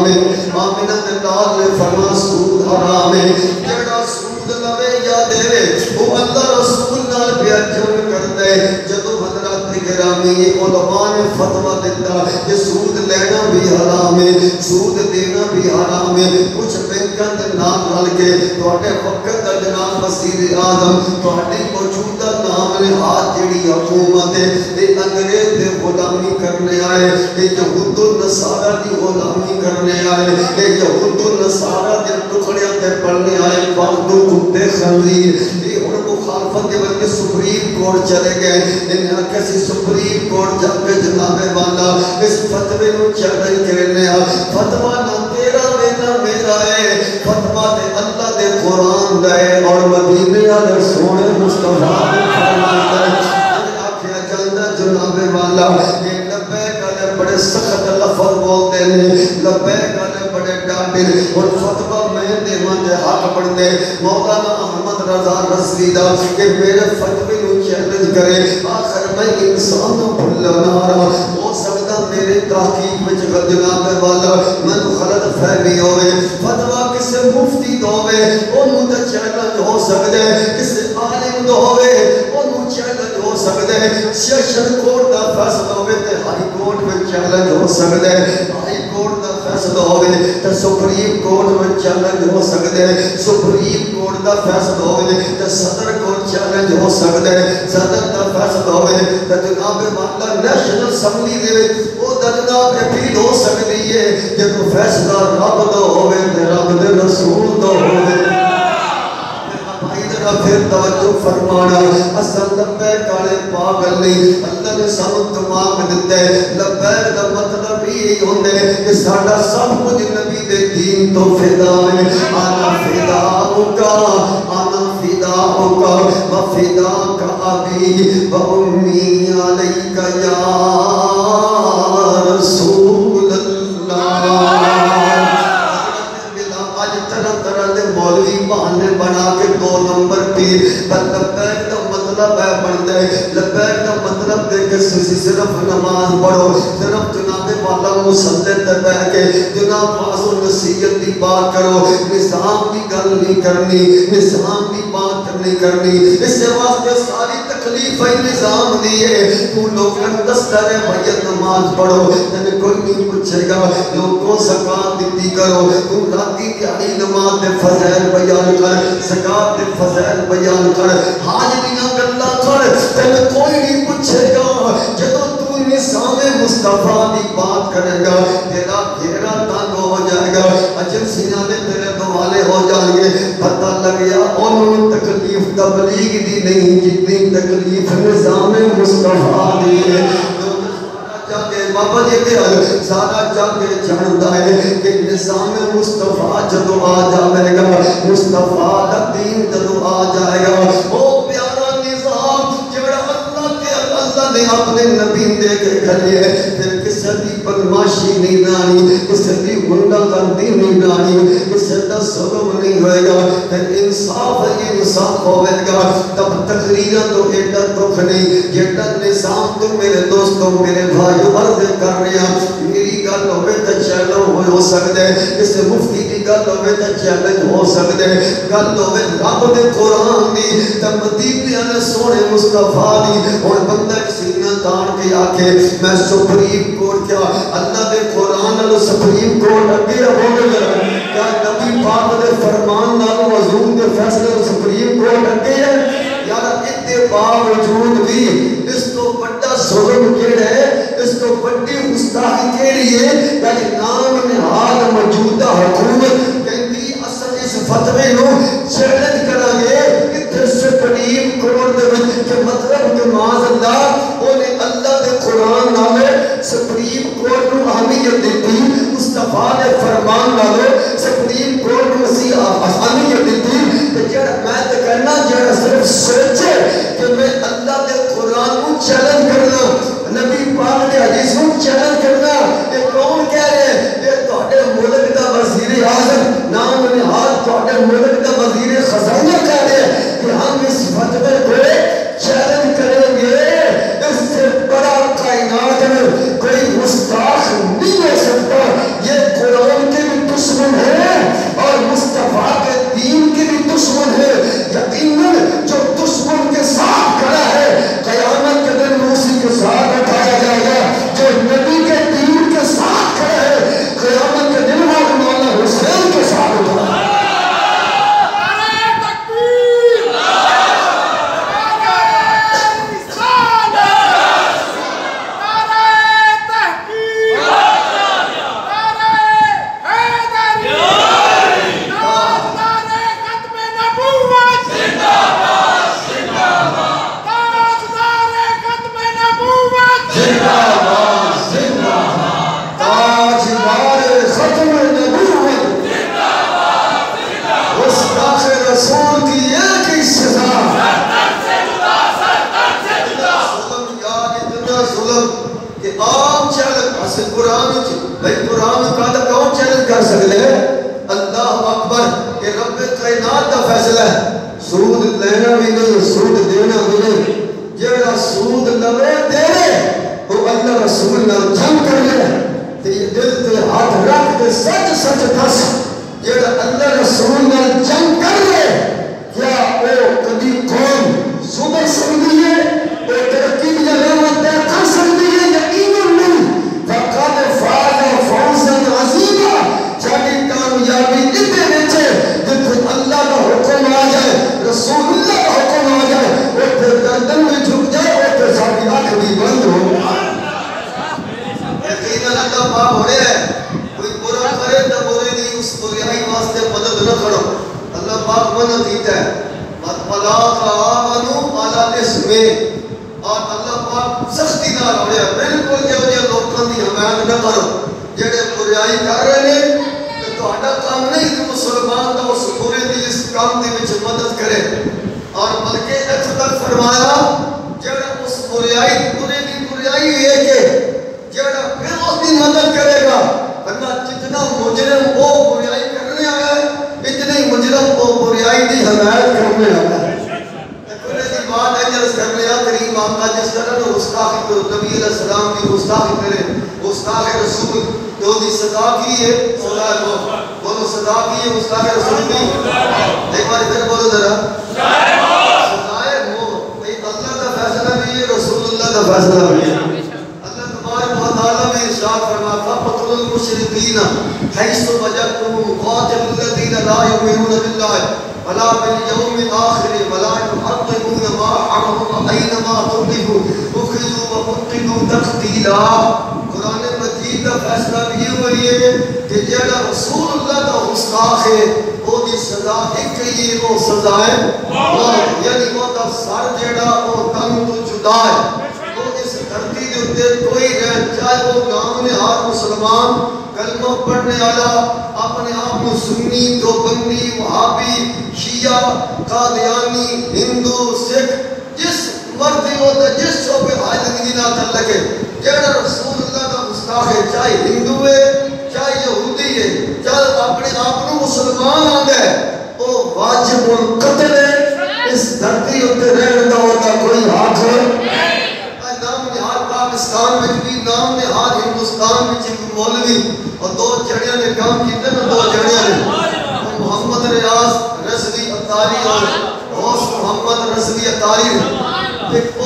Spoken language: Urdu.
ہے آمنہ دے نال نے فرما سود حرام ہے جڑا سود لوے یا دے وہ اللہ رسول نال پیا جھگڑ کرتا ہے جدوں حضرات گرامی علماء نے فتویٰ دیتا کہ سود لینا بھی حرام ہے سود دینا بھی حرام ہے کچھ بینکاں دے نام رل کے تواڈے وقت دا جناب وزیر اعظم تواڈی موجودہ نام نے آج جڑی حکومت ہے یہ انگریز دے غلامی کرنے آئے یہ یہود و نصارہ دی غلامی کرنے آئے یہ یہود و نصارہ دے ٹکڑیاں تے پڑھنے آئے فالتو کتے خنزیر یہ ان مخالفت کے بلکہ سپریم کورٹ چلے گئے انہیں کسی سپریم کورٹ جا کے جناب والا اس فتوے نو چیلنج کرنے آ فتویٰ نہ تیرا نہ میرا ہے فتویٰ دے اللہ دے قرآن دے اور مدینے والے سونے مصطفیٰ نے فرمایا آخیا جاندا جناب والا یہ لبیک والے بڑے سخت لفظ بولتے ہیں لبیک والے بڑے ڈاڈے اور فتویٰ میں دیواں دے حق بڑھتے مولانا احمد رضا رضوی دا کہ میرے فتوے نو چیلنج کرے آخر میں انسان بھلا نہ رہا ہو سکتا میرے تحقیق میں جناب والا میں غلط فہمی ہوئے فتویٰ کسے مفتی دوے انہوں تے چیلنج ہو سکتے کسے عالم دوے انہوں چیلنج ہو سکتے سیشن کورٹ دا فیصلہ ہوئے تے ہائی کورٹ میں چیلنج ہو سکتے ہائی کورٹ دا فیصلہ ہوئے تے سپریم کورٹ میں چیلنج ہو سکتے سپریم کورٹ دا فیصلہ ہوئے تے صدر کورٹ چیلنج ہو سکتے صدر دا فیصلہ ہوئے تے جناب والا نیشنل اسمبلی دے وہ دا جناب اپیل ہو سکتی ہے کہ کوئی فیصلہ رب دا ہوئے تے رب دے رسول دا ہوئے پھر توجہ فرمانا اصل لبیک والے پاگل نہیں اللہ نے سانو دماغ دیتا ہے لبیک دا مطلب یہ ہوندے کہ ساڈا سب کچھ نبی دے دین تو فدا ہے انا فداؤکا و فداک ابی و امی علیک یا رسول اللہ مولوی بہانے بنا کے 2 نمبر پیر پر لبیک کا مطلب ہے بڑھتا ہے لبیک کا مطلب دے کہ صرف نماز پڑھو صرف جناب والا مسلط بیٹھ کے جناب واضح و نصیحت کی بات کرو نظام کی گل نہیں کرنی نظام کی بات نہیں کرنی اس سے واسطے ساری تکلیف ہے نظام دیئے تو لوگوں دستر بیت نماز پڑھو تینے کوئی نہیں پوچھے گا لوگوں زکاة دیتی کرو تو راتی دیاری نماز دے فضائل بیان کر زکاة دے فضائل بیان کر حاجریاں گلہ کر تینے کوئی نہیں پوچھے گا جدو تو نظام مصطفیٰ دی بات کرے گا تیرا گھیرا تنگ ہو جائے گا ایجنسیاں نے تیرے دوالے ہو جائیں گے پتہ لگ گیا انہوں تکلیف تبلیغ دی نہیں جتنی تکلیف نظام مصطفیٰ دی ہے بابا جی کے سارا جگ جانتا ہے کہ نظام مصطفیٰ جدو آ جائے گا مصطفیٰ دا دین جدو آ جائے گا وہ پیارا نظام جڑا اللہ نے اپنے نبی دے کے کھلے پھر کسی دی بدماشی نہیں دانی کسی دی گنڈا گردی نہیں دانی کسی دا ظلم نہیں ہوئے گا پھر انصاف ہوئے گا تب تقریرہ تو ایڈا دکھ نہیں جیڈا نظام تو میرے دوستوں میرے بھائیوں عرض کر رہے ہیں میری گل ہوئے تو چیلنج ہو سکتے کسی مفتی کی گل ہوئے تو چیلنج ہو سکتے گل ہوئے رب دے قرآن دی تب مدینے نے سونے مصطفیٰ دی اور بندہ سینہ تان کے آکے میں سپریم کورٹ کیا اللہ دے قرآن اللہ سپریم کورٹ اگے ہو گیا کیا نبی پاک دے فرمان نال مظلوم دے فیصلے سپریم کورٹ اگے ہے یار اتباع وجود بھی اس کو بڑا ظلم کیڑا ہے اس کو بڑی گستاخی کیڑی ہے یعنی نام نہاد موجودہ حکومت کہندی اصل اس فتوے نو چیلنج کرا گے کہ سپریم کورٹ دے وچ کہ مطلب کہ معاذ اللہ اونے اللہ دے قرآن نالے سپریم کورٹ نو اہمیت دیتی مصطفیٰ نے فرمان نالے سپریم کورٹ نو مسیح اہمیت دیتی کہ جڑا میں تے کہنا جڑا صرف سوچے کہ میں اللہ دے قرآن کو چیلنج کرنا نبی پاک دے حدیث کو چیلنج کرنا یہ کون کہہ رہے ہیں یہ تہاڈے ملک دا وزیر اعظم نام نہاد تہاڈے ملک دا وزیر خزانہ کہہ رہے ہیں کہ ہم اس فتوے کو چیلنج کریں گے اس سے بڑا کائنات میں کوئی گستاخ نہیں ہو سکتا یہ قرآن کے کر سکتے اللہ اکبر کہ رب کائنات کا فیصلہ ہے سود لینا بھی نہیں سود دینا بھی نہیں جیڑا سود لوے دے وہ اللہ رسول نہ جنگ کر لے تے دل تے ہاتھ رکھ کے سچ سچ دس جیڑا اللہ رسول نہ جنگ کر لے کیا وہ کبھی قوم صبح سمجھی ہے وہ ترقی کی علامت طے کر سکتی ہے یقیناً نہیں فقط فاز فوزا عظیما جاتی کامیابی اتنے نیچے جتنے اللہ کا حکم آ جائے رسول اللہ کا حکم آ جائے وہ پھر گردن میں جھک جائے وہ پھر ساری آنکھ بھی بند ہو یقیناً اللہ پاک ہو رہے ہیں کوئی برا کرے تو برے نہیں اس بریائی واسطے مدد نہ کرو اللہ پاک منع کیتا ہے وَلَا تَعَاوَنُوا عَلَى الْإِثْمِ اور اللہ پاک سختی نہ ہو رہے ہیں بالکل جو لوگوں کی حمایت نہ کرو جڑے بریائی کر رہے ہیں تو ہٹا کام نہیں کہ مسلمان کا اس برے دی اس کام دی وچ مدد کرے اور بلکہ اتنا تک فرمایا جڑا اس بریائی برے دی بریائی ہے کہ جڑا پھر اس کی مدد کرے گا ورنہ جتنا مجرم وہ بریائی کرنے آیا ہے اتنے ہی مجرم وہ بریائی دی حمایت کرنے آیا ہے برے دی بات ہے جس کرنے آ کریم آقا جس طرح گستاخی کو نبی علیہ السلام کی گستاخی کرے گستاخ رسول جو دی صدا کی ہے صدا کو بولو صدا کی ہے گستاخ رسول کی ایک بار ادھر بولو ذرا صدائے ہو اللہ کا فیصلہ بھی ہے رسول اللہ کا فیصلہ بھی ہے اللہ تبارک و تعالی میں ارشاد فرمایا فَقْتُلُوا الْمُشْرِكِينَ حَيْثُ وَجَدتُّمُوهُمْ قَاتِلُوا الَّذِينَ لَا يُؤْمِنُونَ بِاللَّهِ وَلَا بِالْيَوْمِ الْآخِرِ وَلَا يُحَرِّمُونَ مَا حَرَّمَ اللَّهُ أَيْنَمَا ثُقِفُوا أُخِذُوا وَقُتِّلُوا تَقْتِيلًا قرآن مجید کا فیصلہ بھی یہ ہوئی ہے کہ جیڑا رسول اللہ کا گستاخ ہے وہ دی سزا ایک ہی وہ سزا ہے یعنی وہ دا سر جیڑا وہ تن تو جدا ہے وہ اس دھرتی دے اوپر کوئی رہ چاہے وہ نام نہاد مسلمان کلمہ پڑھنے والا اپنے آپ کو سنی دیوبندی وہابی شیعہ قادیانی ہندو سکھ جس مرضی ہوتا جس شعبے بھائی زندگی نہ کر لگے جیڑا رسول اللہ کا گستاخ ہے چاہے ہندو ہے چاہے یہودی ہے چاہے اپنے آپ کو مسلمان آگا ہے وہ واجب القتل ہے اس دھرتی ہوتے رہنے کا ہوتا کوئی حق ہے نام نہاد پاکستان میں بھی نام نہاد ہندوستان میں بھی مولوی اور دو جڑیاں نے کام کیتے نا دو جڑیاں نے محمد ریاض رضوی اتاری اور محمد رضوی اتاری ایک